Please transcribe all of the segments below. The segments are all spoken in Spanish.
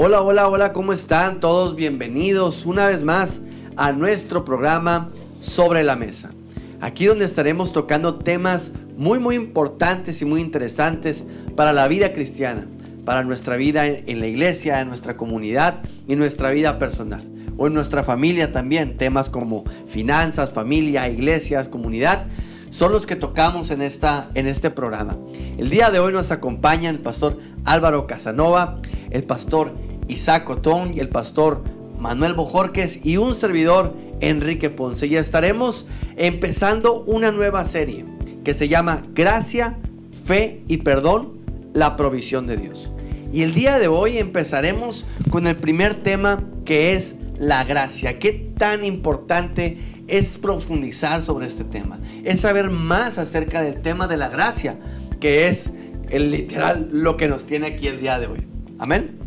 Hola, hola, hola, ¿cómo están todos? Bienvenidos una vez más a nuestro programa Sobre la Mesa. Aquí donde estaremos tocando temas muy importantes y muy interesantes para la vida cristiana, para nuestra vida en la iglesia, en nuestra comunidad y nuestra vida personal. O en nuestra familia también, temas como finanzas, familia, iglesias, comunidad, son los que tocamos en este programa. El día de hoy nos acompañan el pastor Álvaro Casanova, el pastor Isaac Otón y el pastor Manuel Bojorquez y un servidor, Enrique Ponce. Y estaremos empezando una nueva serie que se llama Gracia, Fe y Perdón, la provisión de Dios. Y el día de hoy empezaremos con el primer tema, que es la gracia. ¿Qué tan importante es profundizar sobre este tema? Es saber más acerca del tema de la gracia, que es literal lo que nos tiene aquí el día de hoy. Amén.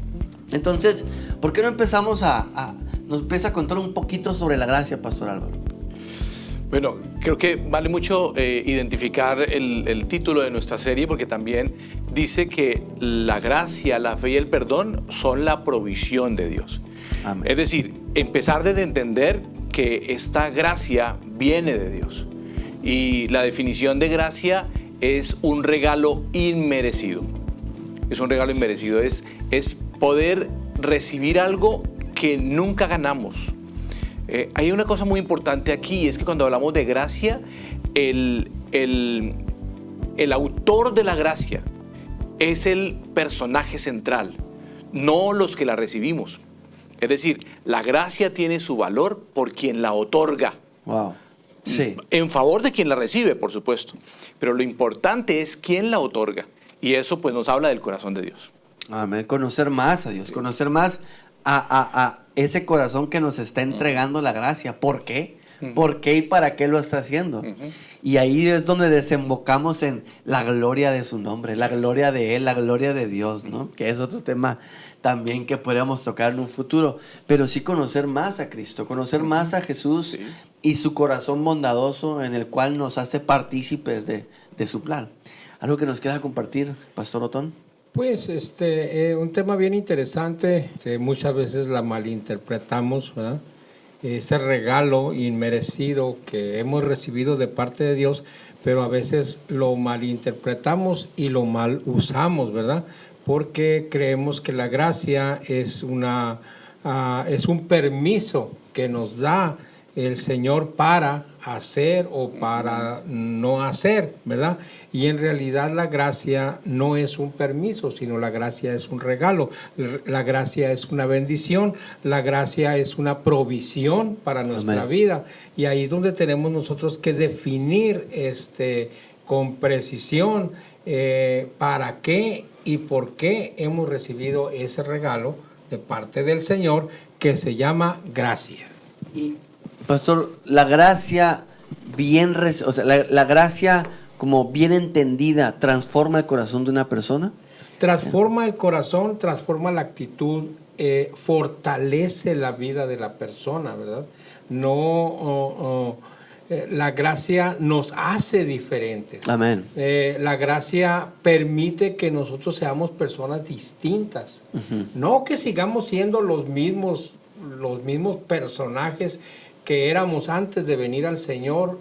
Entonces, ¿por qué no empezamos nos empieza a contar un poquito sobre la gracia, pastor Álvaro? Bueno, creo que vale mucho identificar el título de nuestra serie, porque también dice que la gracia, la fe y el perdón son la provisión de Dios. Amén. Es decir, empezar desde entender que esta gracia viene de Dios. Y la definición de gracia es un regalo inmerecido. Es un regalo inmerecido, es poder recibir algo que nunca ganamos. Hay una cosa muy importante aquí, es que cuando hablamos de gracia, el autor de la gracia es el personaje central, no los que la recibimos. Es decir, la gracia tiene su valor por quien la otorga. Wow. Sí. En favor de quien la recibe, por supuesto. Pero lo importante es quién la otorga. Y eso pues nos habla del corazón de Dios. Amén. Conocer más a Dios, conocer más a ese corazón que nos está entregando la gracia. ¿Por qué? ¿Por qué y para qué lo está haciendo? Y ahí es donde desembocamos en la gloria de su nombre, la gloria de Él, la gloria de Dios, ¿no? Que es otro tema también que podríamos tocar en un futuro. Pero sí conocer más a Cristo, conocer más a Jesús y su corazón bondadoso en el cual nos hace partícipes de su plan. ¿Algo que nos quiera compartir, pastor Otón? Pues un tema bien interesante, muchas veces la malinterpretamos, ¿verdad? Ese regalo inmerecido que hemos recibido de parte de Dios, pero a veces lo malinterpretamos y lo mal usamos, ¿verdad? Porque creemos que la gracia es un permiso que nos da el Señor para hacer o para no hacer, ¿verdad? Y en realidad la gracia no es un permiso, sino la gracia es un regalo. La gracia es una bendición, la gracia es una provisión para nuestra vida. Y ahí es donde tenemos nosotros que definir con precisión para qué y por qué hemos recibido ese regalo de parte del Señor que se llama gracia. Y pastor, la gracia la gracia como bien entendida transforma el corazón de una persona. Transforma el corazón, transforma la actitud, fortalece la vida de la persona, ¿verdad? La gracia nos hace diferentes. Amén. La gracia permite que nosotros seamos personas distintas. No que sigamos siendo los mismos personajes que éramos antes de venir al Señor,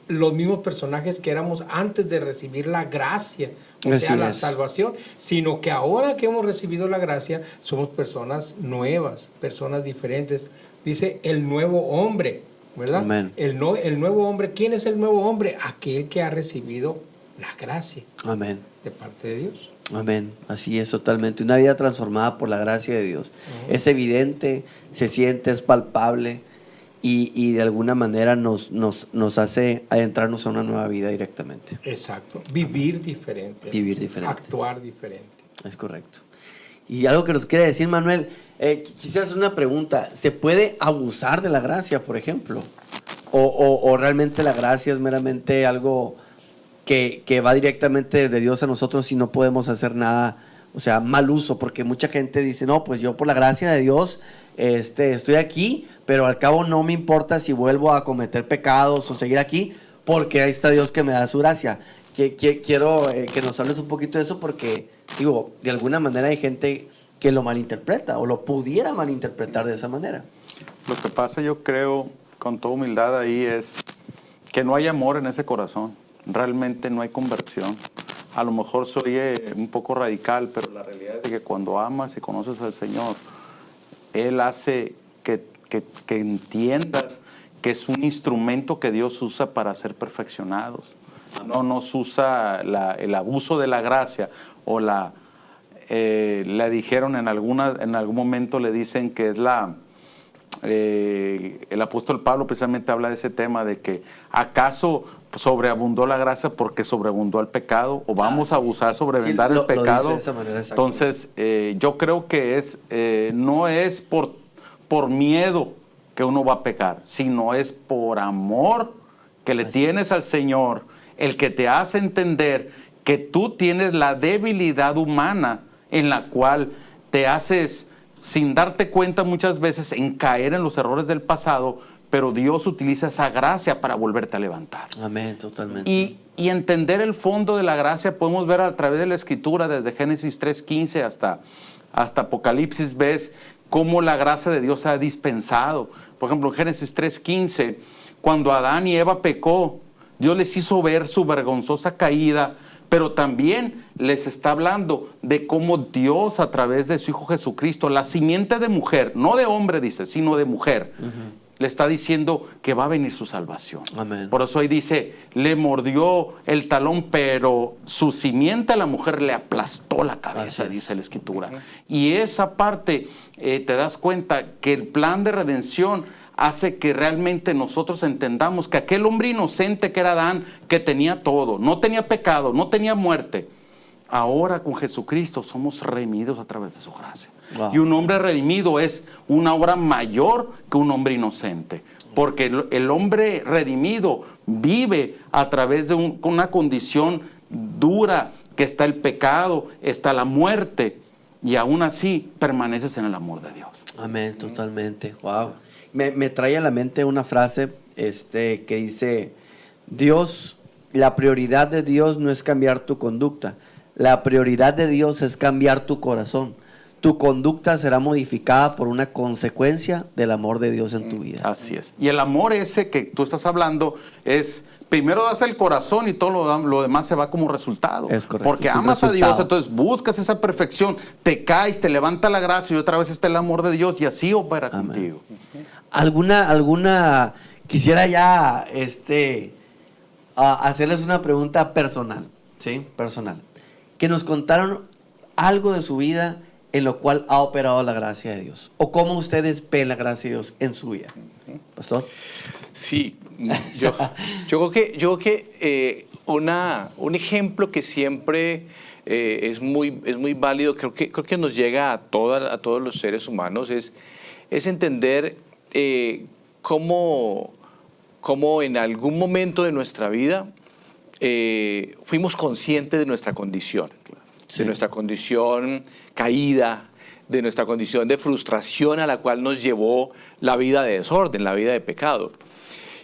los mismos personajes que éramos antes de recibir la gracia, o sea, la salvación, sino que ahora que hemos recibido la gracia, somos personas nuevas, personas diferentes. Dice el nuevo hombre, ¿verdad? Amén. El nuevo hombre, ¿quién es el nuevo hombre? Aquel que ha recibido la gracia. Amén. De parte de Dios. Amén, así es totalmente, una vida transformada por la gracia de Dios. Es evidente, se siente, es palpable y de alguna manera nos hace adentrarnos a una nueva vida directamente. Exacto, vivir diferente. Actuar diferente. Es correcto. Y algo que nos quiere decir Manuel, quisiera hacer una pregunta, ¿se puede abusar de la gracia, por ejemplo? ¿O realmente la gracia es meramente algo que va directamente de Dios a nosotros y no podemos hacer nada, o sea, mal uso? Porque mucha gente dice, no, pues yo por la gracia de Dios estoy aquí, pero al cabo no me importa si vuelvo a cometer pecados o seguir aquí, porque ahí está Dios que me da su gracia. Quiero que nos hables un poquito de eso porque, digo, de alguna manera hay gente que lo malinterpreta o lo pudiera malinterpretar de esa manera. Lo que pasa, yo creo, con toda humildad ahí, es que no hay amor en ese corazón. Realmente no hay conversión. A lo mejor soy un poco radical, pero la realidad es que cuando amas y conoces al Señor, Él hace que entiendas que es un instrumento que Dios usa para ser perfeccionados. No nos usa el abuso de la gracia o le dijeron en algún momento le dicen que es el apóstol Pablo precisamente habla de ese tema de que ¿acaso sobreabundó la gracia porque sobreabundó el pecado? ¿O vamos a abusar, sobrevendar el pecado? Lo dice de esa manera, entonces, yo creo que no es por miedo que uno va a pecar, sino es por amor que le tienes al Señor, el que te hace entender que tú tienes la debilidad humana en la cual te haces, sin darte cuenta muchas veces, en caer en los errores del pasado, pero Dios utiliza esa gracia para volverte a levantar. Amén, totalmente. Y entender el fondo de la gracia podemos ver a través de la Escritura, desde Génesis 3:15 hasta Apocalipsis, ves cómo la gracia de Dios se ha dispensado. Por ejemplo, en Génesis 3:15, cuando Adán y Eva pecó, Dios les hizo ver su vergonzosa caída, pero también les está hablando de cómo Dios, a través de su Hijo Jesucristo, la simiente de mujer, no de hombre dice, sino de mujer, le está diciendo que va a venir su salvación. Amén. Por eso ahí dice, le mordió el talón, pero su simiente a la mujer le aplastó la cabeza, dice la Escritura. Y esa parte, te das cuenta que el plan de redención hace que realmente nosotros entendamos que aquel hombre inocente que era Adán, que tenía todo, no tenía pecado, no tenía muerte, ahora con Jesucristo somos redimidos a través de su gracia. Wow. Y un hombre redimido es una obra mayor que un hombre inocente, porque el hombre redimido vive a través de una condición dura, que está el pecado, está la muerte, y aún así permaneces en el amor de Dios. Amén, totalmente. Wow. Me trae a la mente una frase que dice, la prioridad de Dios no es cambiar tu conducta, la prioridad de Dios es cambiar tu corazón. Tu conducta será modificada por una consecuencia del amor de Dios en tu vida. Así es. Y el amor ese que tú estás hablando es, primero das el corazón y todo lo demás se va como resultado. Es correcto. Porque es un amas a resultado. Dios, entonces buscas esa perfección, te caes, te levanta la gracia y otra vez está el amor de Dios y así opera contigo. ¿Alguna quisiera ya hacerles una pregunta personal, ¿sí? Personal. Que nos contaron algo de su vida en lo cual ha operado la gracia de Dios. O cómo ustedes ven la gracia de Dios en su vida. Pastor. Sí, yo creo que un ejemplo que siempre es muy válido, creo que nos llega a todos los seres humanos, es entender cómo en algún momento de nuestra vida fuimos conscientes de nuestra condición, de nuestra condición caída, de nuestra condición de frustración a la cual nos llevó la vida de desorden, la vida de pecado.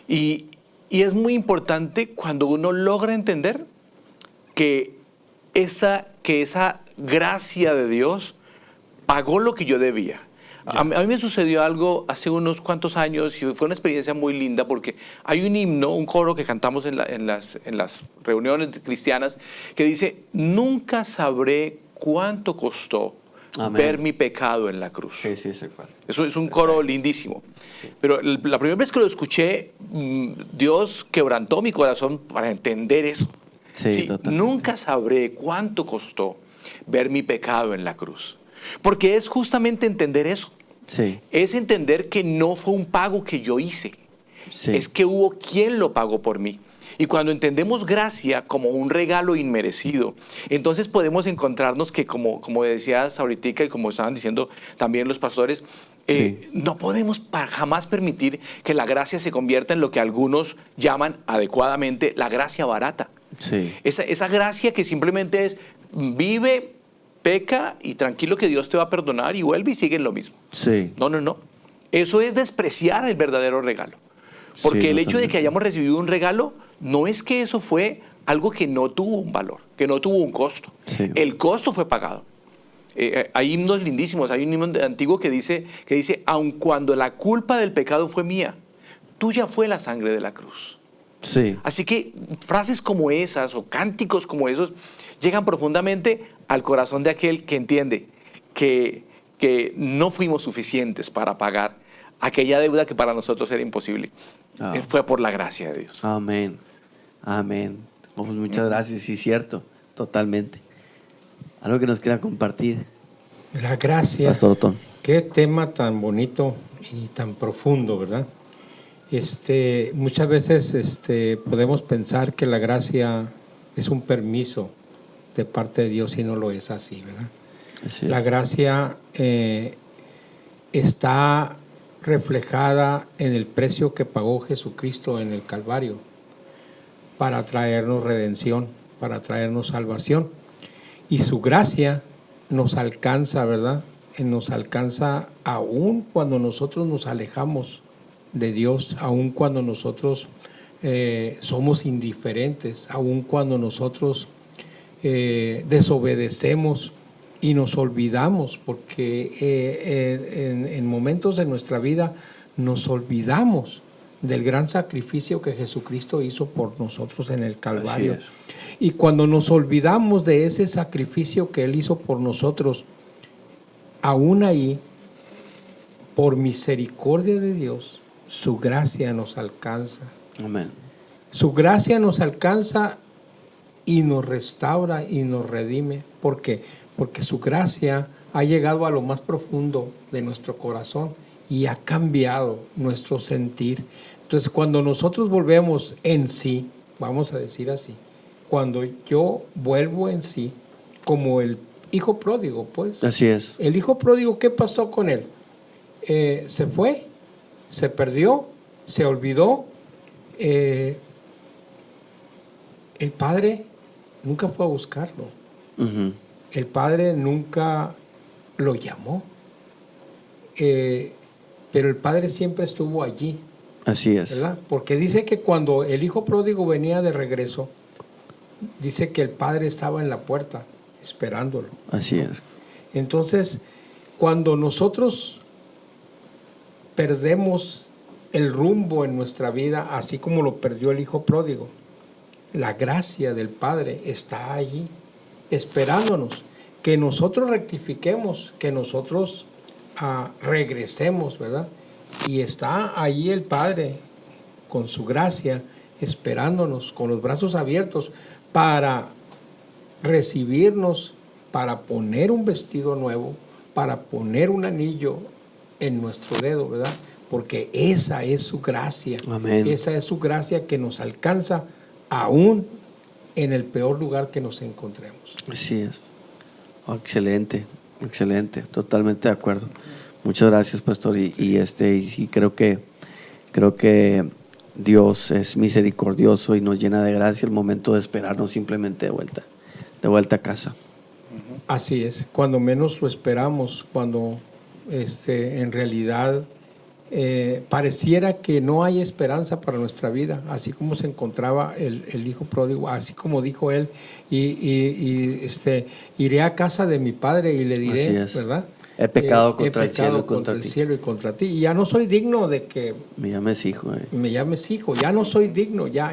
Y es muy importante cuando uno logra entender que esa gracia de Dios pagó lo que yo debía. A mí me sucedió algo hace unos cuantos años y fue una experiencia muy linda porque hay un himno, un coro que cantamos en las reuniones cristianas que dice, nunca sabré cuánto costó ver mi pecado en la cruz. Sí, ese cual. Eso es un coro lindísimo. Sí. Pero la primera vez que lo escuché, Dios quebrantó mi corazón para entender eso. Sí, nunca sabré cuánto costó ver mi pecado en la cruz. Porque es justamente entender eso. Sí. Es entender que no fue un pago que yo hice. Sí. Es que hubo quien lo pagó por mí. Y cuando entendemos gracia como un regalo inmerecido, entonces podemos encontrarnos que, como decías ahorita y como estaban diciendo también los pastores, no podemos jamás permitir que la gracia se convierta en lo que algunos llaman adecuadamente la gracia barata. Sí. Esa gracia que simplemente es vive, peca y tranquilo que Dios te va a perdonar y vuelve y sigue en lo mismo. Sí. No. Eso es despreciar el verdadero regalo. Porque el hecho de que hayamos recibido un regalo no es que eso fue algo que no tuvo un valor, que no tuvo un costo. Sí. El costo fue pagado. Hay himnos lindísimos. Hay un himno antiguo que dice, aun cuando la culpa del pecado fue mía, tuya fue la sangre de la cruz. Sí. Así que frases como esas o cánticos como esos llegan profundamente al corazón de aquel que entiende que no fuimos suficientes para pagar aquella deuda que para nosotros era imposible. Fue por la gracia de Dios. Amén. Amén. Pues muchas gracias. Sí, cierto. Totalmente. Algo que nos quiera compartir. La gracia. Pastor Otón. Qué tema tan bonito y tan profundo, ¿verdad? Muchas veces podemos pensar que la gracia es un permiso de parte de Dios y no lo es así, ¿verdad? Así es. La gracia está reflejada en el precio que pagó Jesucristo en el Calvario para traernos redención, para traernos salvación. Y su gracia nos alcanza, ¿verdad? Nos alcanza aún cuando nosotros nos alejamos de Dios, aún cuando nosotros somos indiferentes, aún cuando nosotros desobedecemos y nos olvidamos, porque en momentos de nuestra vida nos olvidamos del gran sacrificio que Jesucristo hizo por nosotros en el Calvario. Y cuando nos olvidamos de ese sacrificio que Él hizo por nosotros, aún ahí, por misericordia de Dios, su gracia nos alcanza. Amén. Su gracia nos alcanza y nos restaura y nos redime. ¿Por qué? Porque su gracia ha llegado a lo más profundo de nuestro corazón y ha cambiado nuestro sentir. Entonces, cuando nosotros volvemos en sí, vamos a decir así, cuando yo vuelvo en sí, como el hijo pródigo, pues. Así es. El hijo pródigo, ¿qué pasó con él? Se fue, se perdió, se olvidó. El padre nunca fue a buscarlo. Uh-huh. El padre nunca lo llamó. Pero el padre siempre estuvo allí. Así es. ¿Verdad? Porque dice que cuando el hijo pródigo venía de regreso, dice que el padre estaba en la puerta esperándolo. Así es. Entonces, cuando nosotros perdemos el rumbo en nuestra vida, así como lo perdió el hijo pródigo, la gracia del Padre está allí, esperándonos, que nosotros rectifiquemos, que nosotros regresemos, ¿verdad? Y está allí el Padre, con su gracia, esperándonos, con los brazos abiertos, para recibirnos, para poner un vestido nuevo, para poner un anillo en nuestro dedo, ¿verdad? Porque esa es su gracia. Amén. Esa es su gracia que nos alcanza aún en el peor lugar que nos encontremos. Así es. Oh, excelente, excelente, totalmente de acuerdo. Muchas gracias, pastor. Y sí, creo que Dios es misericordioso y nos llena de gracia el momento de esperarnos simplemente de vuelta a casa. Así es, cuando menos lo esperamos, cuando en realidad pareciera que no hay esperanza para nuestra vida, así como se encontraba el hijo pródigo, así como dijo él, iré a casa de mi padre y le diré, ¿verdad? He pecado contra el cielo y contra ti. El cielo y contra ti. Y ya no soy digno de que me llames hijo. Me llames hijo. Ya no soy digno, ya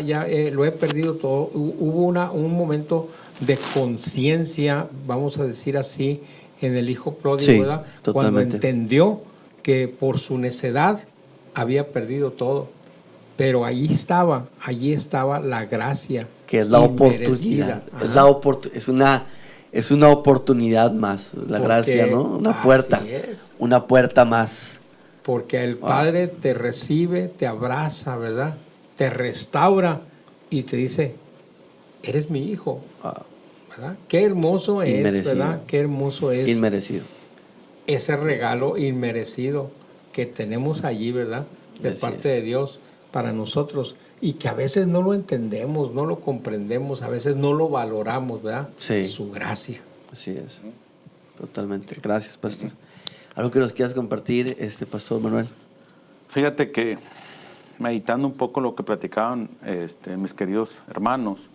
lo he perdido todo. Hubo un momento de conciencia, vamos a decir así, en el hijo pródigo, sí, ¿verdad? Totalmente. Cuando entendió que por su necedad había perdido todo. Pero allí estaba la gracia. Que es la oportunidad. Es una oportunidad más, la gracia, ¿no? Una puerta más. Porque el Padre te recibe, te abraza, ¿verdad? Te restaura y te dice, eres mi hijo, ¿verdad? Qué hermoso es, ¿verdad? Qué hermoso es. Inmerecido. Ese regalo inmerecido que tenemos allí, ¿verdad? De parte de Dios para nosotros. Y que a veces no lo entendemos, no lo comprendemos, a veces no lo valoramos, ¿verdad? Sí. Su gracia. Así es. Totalmente. Gracias, pastor. ¿Algo que nos quieras compartir, pastor Manuel? Fíjate que meditando un poco lo que platicaban mis queridos hermanos,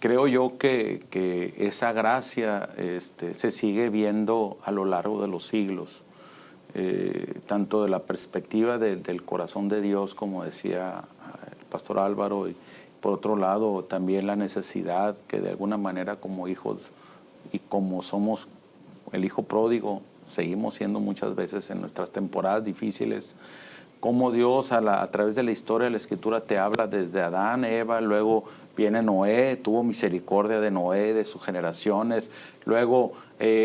creo yo que esa gracia se sigue viendo a lo largo de los siglos, tanto de la perspectiva del corazón de Dios, como decía el pastor Álvaro, y por otro lado también la necesidad que de alguna manera como hijos y como somos el hijo pródigo, seguimos siendo muchas veces en nuestras temporadas difíciles, como Dios a través de la historia de la Escritura te habla desde Adán, Eva, luego viene Noé, tuvo misericordia de Noé, de sus generaciones, luego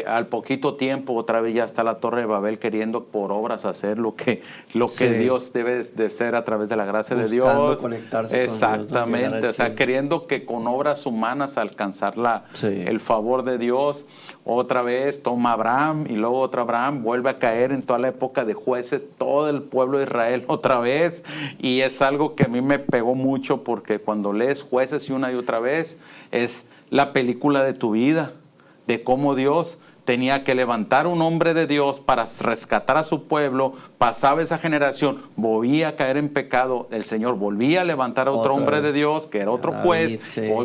al poquito tiempo otra vez ya está la Torre de Babel queriendo por obras hacer lo que Dios debe de ser a través de la gracia de Dios. Conectarse exactamente, con Dios, ¿no? o sea, queriendo que con obras humanas alcanzar el favor de Dios. Otra vez toma Abraham y luego otro Abraham, vuelve a caer en toda la época de jueces, todo el pueblo de Israel otra vez, y es algo que a mí me pegó mucho porque cuando lees Jueces y una y otra vez, es la película de tu vida, de cómo Dios tenía que levantar un hombre de Dios para rescatar a su pueblo, pasaba esa generación, volvía a caer en pecado, el Señor volvía a levantar a otro hombre de Dios, que era otro juez,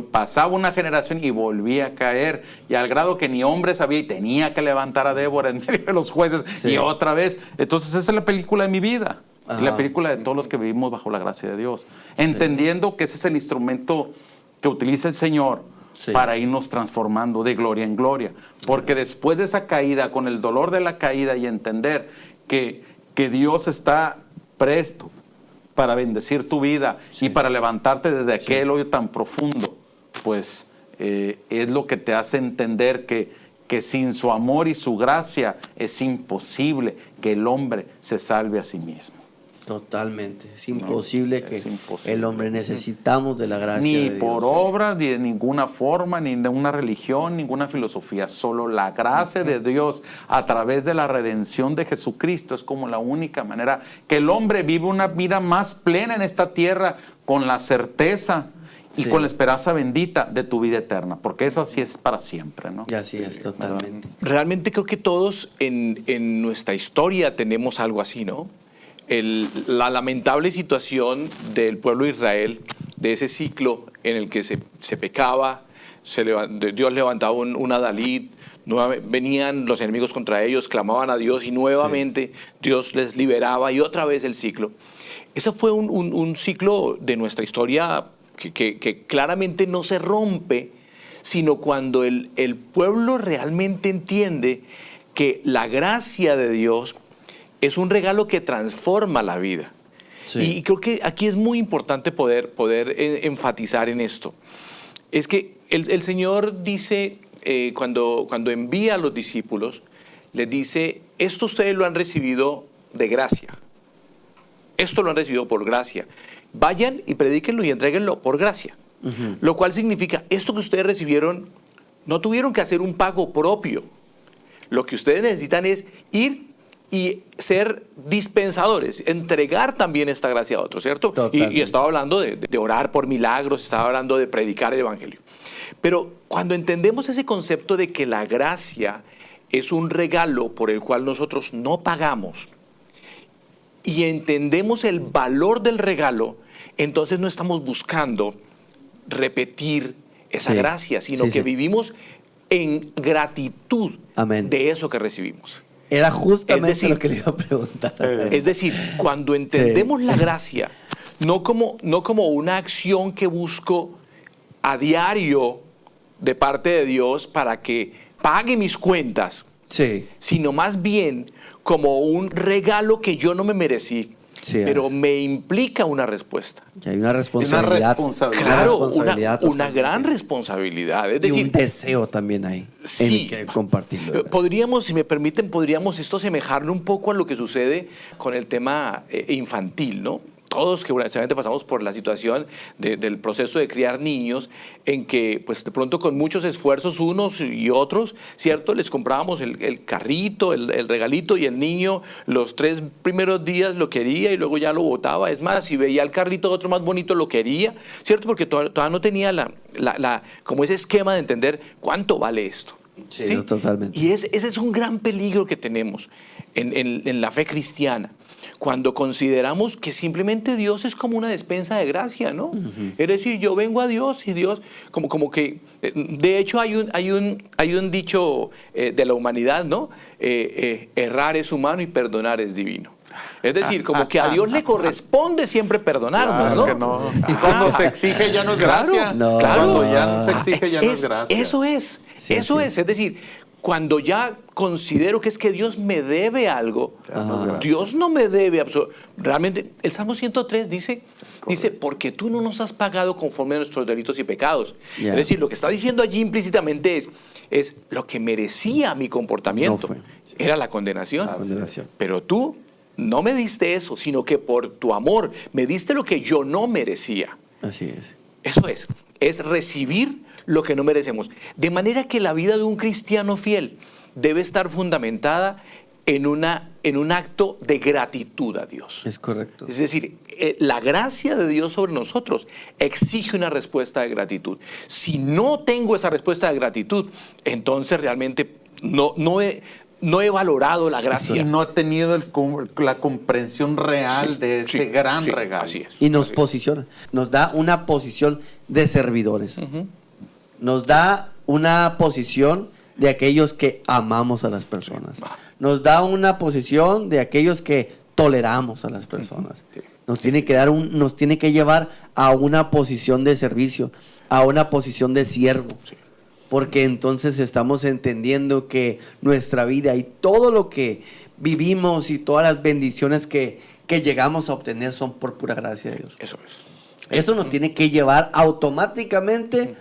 pasaba una generación y volvía a caer, y al grado que ni hombre sabía y tenía que levantar a Débora en medio de los jueces, y otra vez. Entonces esa es la película de mi vida, la película de todos los que vivimos bajo la gracia de Dios, entendiendo que ese es el instrumento que utiliza el Señor para irnos transformando de gloria en gloria. Porque después de esa caída, con el dolor de la caída y entender que Dios está presto para bendecir tu vida y para levantarte desde aquel hoyo tan profundo, pues es lo que te hace entender que sin su amor y su gracia es imposible que el hombre se salve a sí mismo. Totalmente. Es imposible el hombre necesitamos de la gracia ni de Dios. Ni por obras, ni de ninguna forma, ni de una religión, ninguna filosofía. Solo la gracia de Dios a través de la redención de Jesucristo es como la única manera que el hombre vive una vida más plena en esta tierra con la certeza y con la esperanza bendita de tu vida eterna, porque eso sí es para siempre, ¿no? Y así es, totalmente. Realmente creo que todos en nuestra historia tenemos algo así, ¿no? La lamentable situación del pueblo de Israel, de ese ciclo en el que se pecaba, Dios levantaba un Adalid, venían los enemigos contra ellos, clamaban a Dios y nuevamente Dios les liberaba y otra vez el ciclo. Ese fue un ciclo de nuestra historia que claramente no se rompe, sino cuando el pueblo realmente entiende que la gracia de Dios es un regalo que transforma la vida. Y creo que aquí es muy importante poder enfatizar en esto. Es que el Señor dice, cuando envía a los discípulos, les dice, esto ustedes lo han recibido de gracia. Esto lo han recibido por gracia. Vayan y predíquenlo y entréguenlo por gracia. Lo cual significa, esto que ustedes recibieron, no tuvieron que hacer un pago propio. Lo que ustedes necesitan es ir y ser dispensadores, entregar también esta gracia a otros, ¿cierto? Y estaba hablando de orar por milagros, estaba hablando de predicar el evangelio. Pero cuando entendemos ese concepto de que la gracia es un regalo por el cual nosotros no pagamos y entendemos el valor del regalo, entonces no estamos buscando repetir esa gracia, sino que vivimos en gratitud de eso que recibimos. Era justamente lo que le iba a preguntar. Es decir, cuando entendemos la gracia, no como una acción que busco a diario de parte de Dios para que pague mis cuentas, sino más bien como un regalo que yo no me merecí, pero me implica una respuesta. Y hay una responsabilidad. Claro, una gran responsabilidad. Es decir, y un deseo también hay en que compartirlo. Podríamos, si me permiten, esto semejarlo un poco a lo que sucede con el tema infantil, ¿no? Todos que seguramente pasamos por la situación del proceso de criar niños, en que pues de pronto con muchos esfuerzos unos y otros, ¿cierto? Les comprábamos el carrito, el regalito, y el niño los 3 primeros días lo quería y luego ya lo botaba. Es más, si veía el carrito otro más bonito lo quería, ¿cierto? Porque todavía no tenía como ese esquema de entender cuánto vale esto. Sí, totalmente. Y ese es un gran peligro que tenemos en la fe cristiana. cuando consideramos que simplemente Dios es como una despensa de gracia, ¿no? Es decir, yo vengo a Dios y Dios, como que, de hecho hay un dicho de la humanidad, ¿no? Errar es humano y perdonar es divino. Es decir, como que a Dios le corresponde siempre perdonarnos, Claro ¿no? que no. Y cuando se exige ya no es gracia. No. Cuando ya no se exige ya no es gracia. Eso es, Sí, eso sí. es. Es decir, cuando ya considero que es que Dios me debe algo, Ya no es gracia. Dios no me debe realmente. El Salmo 103 dice, porque tú no nos has pagado conforme a nuestros delitos y pecados. Ya. Es decir, lo que está diciendo allí implícitamente es lo que merecía mi comportamiento. No fue. Era la condenación. Condenación. Pero tú no me diste eso, sino que por tu amor me diste lo que yo no merecía. Así es. Eso es recibir lo que no merecemos. De manera que la vida de un cristiano fiel debe estar fundamentada en un acto de gratitud a Dios. Es correcto. Es decir, la gracia de Dios sobre nosotros exige una respuesta de gratitud. Si no tengo esa respuesta de gratitud, entonces realmente no he valorado la Y gracia. no ha tenido la comprensión real de ese gran regalo. Así es. Y nos Así es. posiciona, nos da una posición de servidores. Nos da una posición de aquellos que amamos a las personas. Nos da una posición de aquellos que toleramos a las personas. Sí. Nos tiene que llevar a una posición de servicio, a una posición de siervo. Sí. Porque entonces estamos entendiendo que nuestra vida y todo lo que vivimos y todas las bendiciones que llegamos a obtener son por pura gracia de Dios. Eso es. Eso nos tiene que llevar automáticamente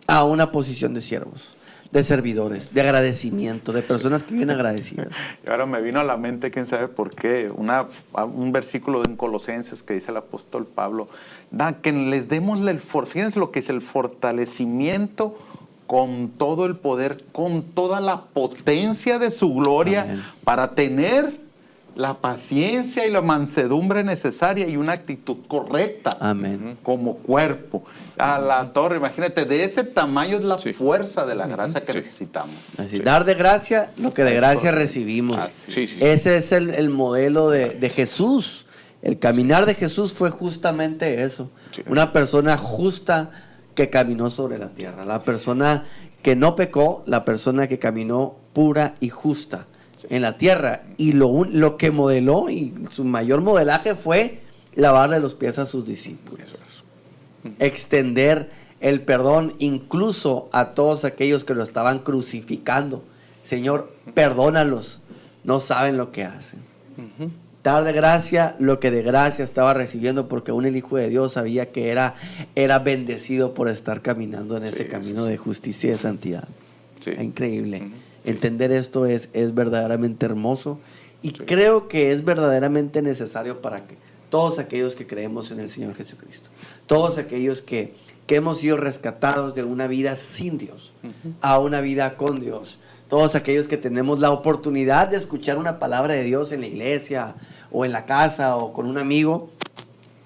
a una posición de siervos, de servidores, de agradecimiento, de personas que viven agradecidas. Y ahora me vino a la mente, quién sabe por qué, un versículo en Colosenses que dice el apóstol Pablo, que les demos fíjense lo que es el fortalecimiento con todo el poder, con toda la potencia de su gloria, Amén. para tener la paciencia y la mansedumbre necesaria y una actitud correcta. Amén. Como cuerpo. A la torre, imagínate, de ese tamaño es la Sí. fuerza de la gracia que Sí. necesitamos. Así, Sí. dar de gracia lo que de Es gracia correcto. recibimos. Así. Sí, sí, sí. Ese es el modelo de Jesús. El caminar de Jesús fue justamente eso. Sí. Una persona justa que caminó sobre la tierra. La persona que no pecó, la persona que caminó pura y justa en la tierra. Y lo que modeló, y su mayor modelaje fue lavarle los pies a sus discípulos. Eso es. Extender el perdón incluso a todos aquellos que lo estaban crucificando. Señor, perdónalos, no saben lo que hacen. Dar de gracia lo que de gracia estaba recibiendo, porque aún el Hijo de Dios sabía que era bendecido por estar caminando en ese Sí, camino sí, de justicia y de santidad. Sí. Increíble. Ujú. Entender esto es verdaderamente hermoso, y Sí. creo que es verdaderamente necesario para que todos aquellos que creemos en el Señor Jesucristo, todos aquellos que hemos sido rescatados de una vida sin Dios a una vida con Dios, todos aquellos que tenemos la oportunidad de escuchar una palabra de Dios en la iglesia o en la casa o con un amigo,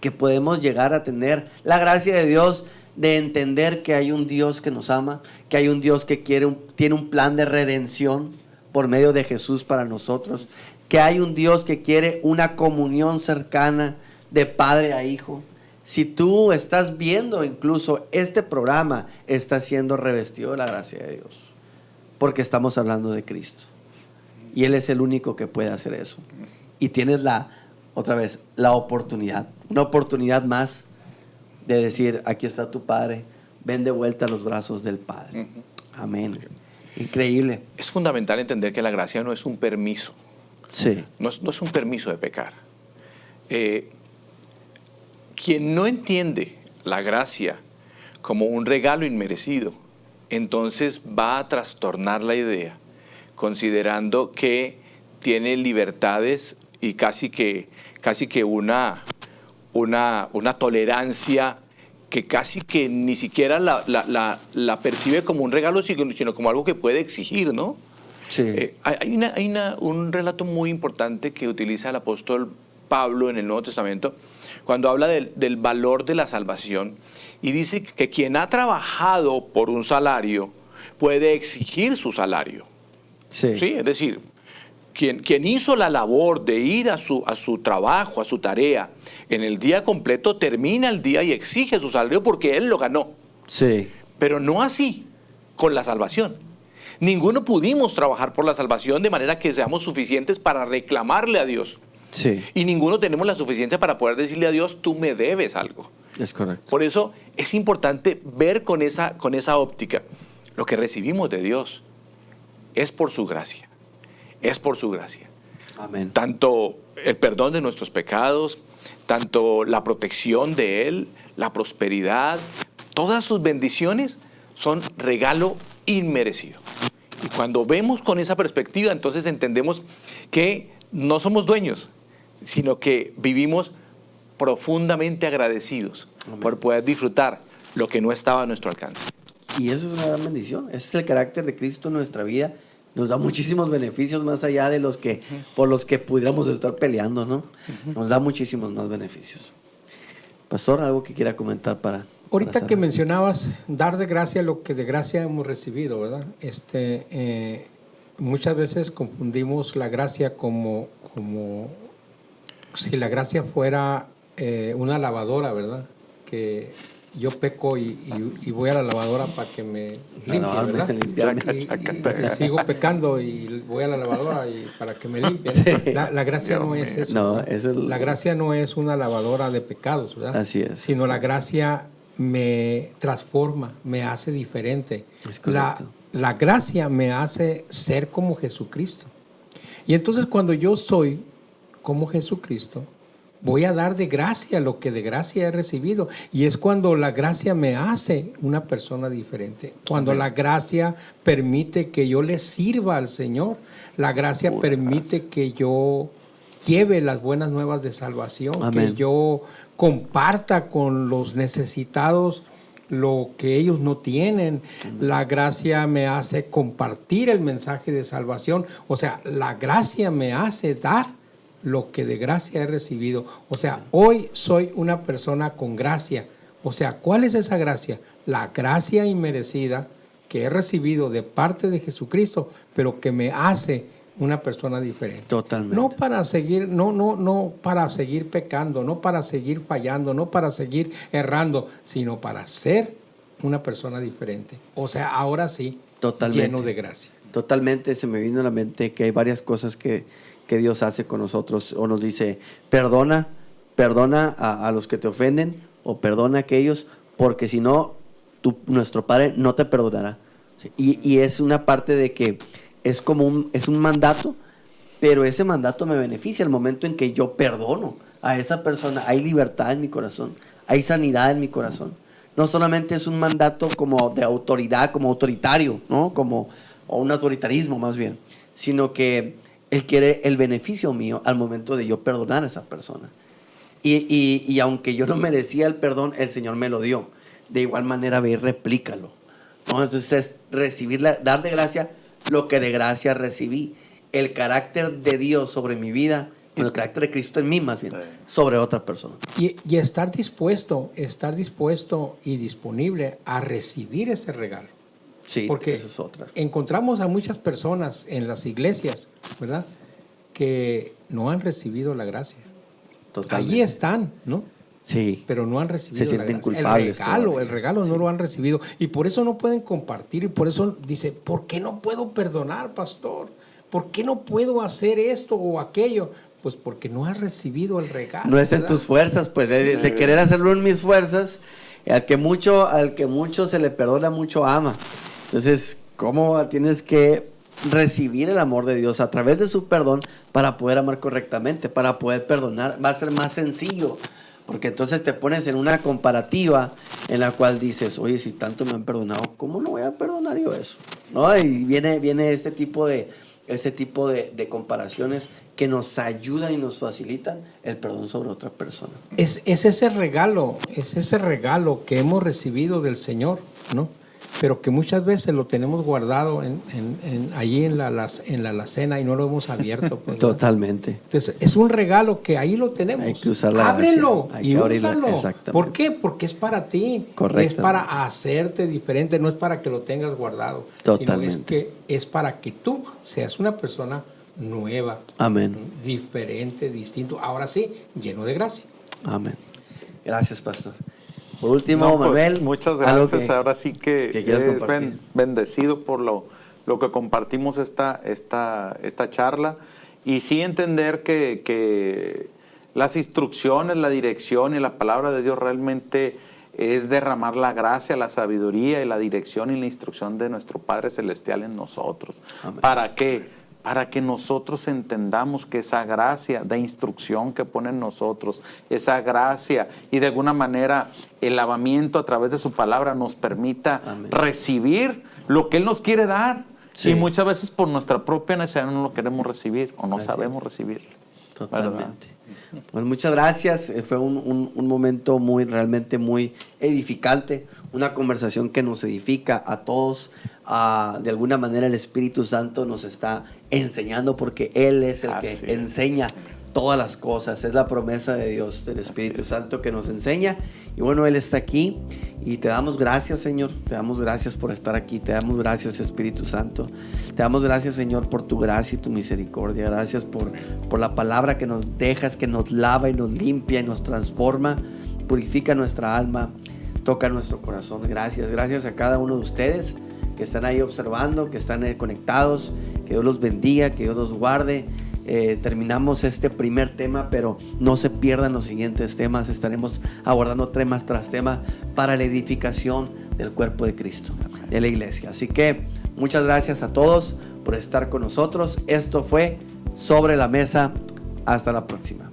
que podemos llegar a tener la gracia de Dios de entender que hay un Dios que nos ama, que hay un Dios que tiene un plan de redención por medio de Jesús para nosotros, que hay un Dios que quiere una comunión cercana de padre a hijo. Si tú estás viendo incluso este programa, está siendo revestido de la gracia de Dios, porque estamos hablando de Cristo. Y Él es el único que puede hacer eso. Y tienes la oportunidad, una oportunidad más de decir, aquí está tu Padre, ven de vuelta a los brazos del Padre. Amén. Increíble. Es fundamental entender que la gracia no es un permiso. Sí. No es un permiso de pecar. Quien no entiende la gracia como un regalo inmerecido, entonces va a trastornar la idea, considerando que tiene libertades y casi que una tolerancia que casi que ni siquiera la percibe como un regalo, sino como algo que puede exigir, ¿no? Sí. Hay un relato muy importante que utiliza el apóstol Pablo en el Nuevo Testamento cuando habla del valor de la salvación, y dice que quien ha trabajado por un salario puede exigir su salario. Sí. ¿Sí? Es decir, quien hizo la labor de ir a su trabajo, a su tarea, en el día completo, termina el día y exige su salario porque él lo ganó. Sí. Pero no así con la salvación. Ninguno pudimos trabajar por la salvación de manera que seamos suficientes para reclamarle a Dios. Sí. Y ninguno tenemos la suficiencia para poder decirle a Dios, tú me debes algo. Es correcto. Por eso es importante ver con esa óptica. Lo que recibimos de Dios es por su gracia. Es por su gracia. Amén. Tanto el perdón de nuestros pecados, tanto la protección de Él, la prosperidad, todas sus bendiciones son regalo inmerecido. Y cuando vemos con esa perspectiva, entonces entendemos que no somos dueños, sino que vivimos profundamente agradecidos. Amén. Por poder disfrutar lo que no estaba a nuestro alcance. Y eso es una gran bendición. Ese es el carácter de Cristo en nuestra vida. Nos da muchísimos beneficios más allá de los que por los que pudiéramos estar peleando, ¿no? Nos da muchísimos más beneficios. Pastor, algo que quiera comentar para... Ahorita que mencionabas dar de gracia lo que de gracia hemos recibido, ¿verdad? Muchas veces confundimos la gracia como si la gracia fuera una lavadora, ¿verdad? Que yo peco y voy a la lavadora para que me limpie, ¿verdad? Y sigo pecando y voy a la lavadora para que me limpie. Sí. La gracia no es eso. No, eso es... La gracia no es una lavadora de pecados, ¿verdad? Así es. Sino la gracia me transforma, me hace diferente. Es correcto. La gracia me hace ser como Jesucristo. Y entonces cuando yo soy como Jesucristo, voy a dar de gracia lo que de gracia he recibido. Y es cuando la gracia me hace una persona diferente. Cuando la gracia permite que yo le sirva al Señor. La gracia permite que yo lleve las buenas nuevas de salvación. Amén. Que yo comparta con los necesitados lo que ellos no tienen. La gracia me hace compartir el mensaje de salvación. O sea, la gracia me hace dar lo que de gracia he recibido. O sea, hoy soy una persona con gracia. O sea, ¿cuál es esa gracia? La gracia inmerecida que he recibido de parte de Jesucristo, pero que me hace una persona diferente. Totalmente. No para seguir, no para seguir pecando, no para seguir fallando, no para seguir errando, sino para ser una persona diferente. O sea, ahora sí, totalmente, lleno de gracia. Totalmente, se me vino a la mente que hay varias cosas que Dios hace con nosotros, o nos dice, perdona a los que te ofenden, o perdona a aquellos, porque si no, nuestro Padre no te perdonará. Y es una parte de que es un mandato, pero ese mandato me beneficia al momento en que yo perdono a esa persona. Hay libertad en mi corazón, hay sanidad en mi corazón. No solamente es un mandato como de autoridad, como autoritario, ¿no? O un autoritarismo más bien, sino que Él quiere el beneficio mío al momento de yo perdonar a esa persona. Y aunque yo no merecía el perdón, el Señor me lo dio. De igual manera, ve y replícalo, ¿no? Entonces es dar de gracia lo que de gracia recibí. El carácter de Dios sobre mi vida, el carácter de Cristo en mí más bien, sobre otra persona. Y estar dispuesto y disponible a recibir ese regalo. Sí, porque eso es otra. Encontramos a muchas personas en las iglesias, ¿verdad?, que no han recibido la gracia. Totalmente. Allí están, ¿no? Sí. Pero no han recibido Se sienten la gracia. culpables. El regalo sí. No lo han recibido. Y por eso no pueden compartir. Y por eso dice, ¿por qué no puedo perdonar, pastor? ¿Por qué no puedo hacer esto o aquello? Pues porque no has recibido el regalo. No es en tus fuerzas, pues de querer hacerlo en mis fuerzas. Al que mucho se le perdona, mucho ama. Entonces, ¿cómo tienes que recibir el amor de Dios a través de su perdón para poder amar correctamente, para poder perdonar? Va a ser más sencillo, porque entonces te pones en una comparativa en la cual dices, oye, si tanto me han perdonado, ¿cómo no voy a perdonar yo eso? ¿No? Y viene este tipo de comparaciones que nos ayudan y nos facilitan el perdón sobre otra persona. Es ese regalo que hemos recibido del Señor, ¿no? Pero que muchas veces lo tenemos guardado allí en la alacena y no lo hemos abierto. Pues, totalmente. ¿no? Entonces, es un regalo que ahí lo tenemos. Hay que usarla. Ábrelo y úsalo. Exactamente. ¿Por qué? Porque es para ti. Es para hacerte diferente, no es para que lo tengas guardado. Totalmente. Sino es para que tú seas una persona nueva. Amén. Diferente, distinto. Ahora sí, lleno de gracia. Amén. Gracias, pastor. Por último, No, pues, Manuel. muchas algo gracias. Ahora sí que quieras es compartir. bendecido por lo que compartimos esta charla. Y sí entender que las instrucciones, la dirección y la palabra de Dios realmente es derramar la gracia, la sabiduría y la dirección y la instrucción de nuestro Padre Celestial en nosotros. Amén. ¿Para qué? Para que nosotros entendamos que esa gracia de instrucción que pone en nosotros, esa gracia y de alguna manera el lavamiento a través de su palabra nos permita Amén. recibir lo que Él nos quiere dar. Sí. Y muchas veces por nuestra propia necesidad no lo queremos recibir o no Así sabemos recibirlo. Totalmente. Pues muchas gracias. Fue un momento realmente muy edificante. Una conversación que nos edifica a todos. De alguna manera el Espíritu Santo nos está enseñando porque Él es el que enseña todas las cosas. Es la promesa de Dios, del Espíritu Santo que nos enseña. Y bueno, Él está aquí y te damos gracias, Señor. Te damos gracias por estar aquí. Te damos gracias, Espíritu Santo. Te damos gracias, Señor, por tu gracia y tu misericordia. Gracias por la palabra que nos dejas, que nos lava y nos limpia y nos transforma. Purifica nuestra alma, toca nuestro corazón. Gracias. Gracias a cada uno de ustedes que están ahí observando, que están conectados. Que Dios los bendiga, que Dios los guarde. Terminamos este primer tema, pero no se pierdan los siguientes temas. Estaremos abordando temas tras tema para la edificación del cuerpo de Cristo, de la iglesia. Así que muchas gracias a todos por estar con nosotros. Esto fue Sobre la Mesa. Hasta la próxima.